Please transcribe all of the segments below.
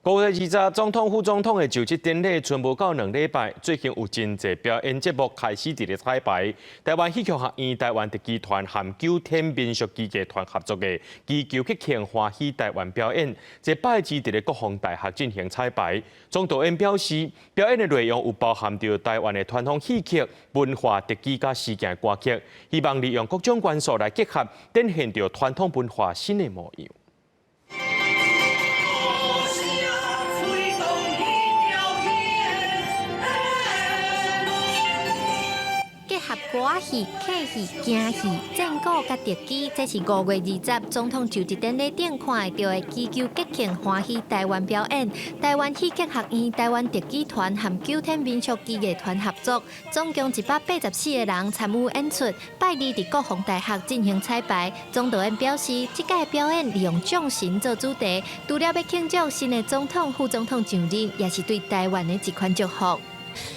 5月20日，总统、副总统的就职典礼全部到2礼拜。最近有真侪表演节目开始伫咧彩排。台湾戏剧学院、台湾特技团和9天民俗技艺团合作的祈求吉庆欢喜台湾表演，这拜日伫咧国防大学进行彩排。总导演表示，表演的内容有包含着台湾的传统戏剧、文化特技甲实践歌曲，希望利用各种元素来结合，展现着传统文化新的模样。 结合歌戏、客戏、京戏、战鼓甲特技，这是5月20日总统就职典礼顶看到的祈求吉庆欢喜台湾表演。台湾戏剧学院、台湾特技团和9天民俗技艺团合作，总共184个人参与演出。拜二伫国防大学进行彩排。总导演表示，这届表演利用众神做主题，除了要庆祝新的总统、副总统上任，也是对台湾的一款祝福。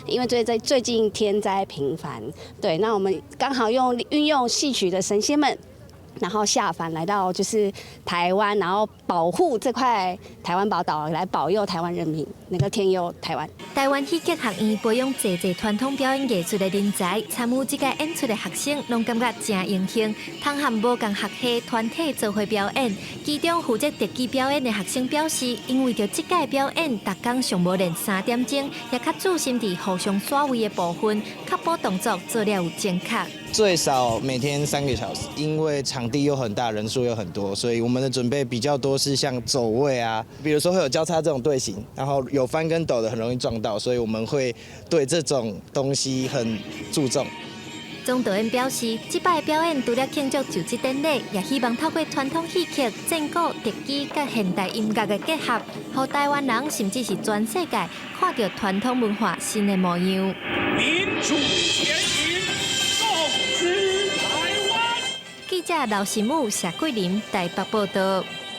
因为最近天灾频繁，对，那我们刚好运用戏曲的神仙们，然后下凡来到就是台湾，然后保护这块台湾宝岛，来保佑台湾人民能够天佑台湾。台湾戏剧学院培养侪传统表演艺术的人才，参与这届演出的学生，拢感觉真荣幸，通和无共学系团体做伙表演。其中负责特技表演的学生表示，因为着这届表演，逐工上无练3点钟，也较注心伫互相耍位的部分，确保动作做了有正确。 最少每天3个小时，因为场地又很大，人数又很多，所以我们的准备比较多是像走位啊，比如说会有交叉这种队形，然后有翻跟斗的很容易撞到，所以我们会对这种东西很注重。 总导演表示，这摆表演除了庆祝就职典礼，也希望透过传统戏剧、战鼓、特技甲现代音乐的结合，让台湾人甚至是全世界看到传统文化新的模样。民主前行，共治台湾。记者刘时武、谢桂林台北报道。